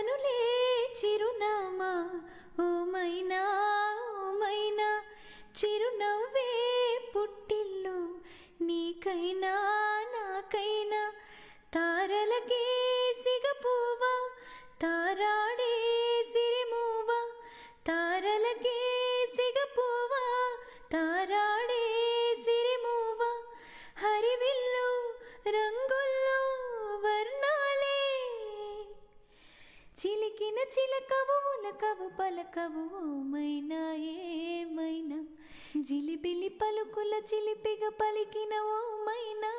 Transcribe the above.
కనులే చిరునామా ఓ మైనా చిరునవ్వే పుట్టిల్లు నీకైనా నాకైనా తారలకే సిగపువ్వా తారాడే సిరిమువ్వా తారలకే సిగపువ్వా తారాడే సిరిమువ్వా హరివిల్లు రంగుల్లో వర్ణాలే చిలికిన చిలకవు ఉలకవు పలకవు ఓ మైనా ఏమైనా జిలిబిలి పలుకుల చిలిపిగా పలికిన ఓ మైనా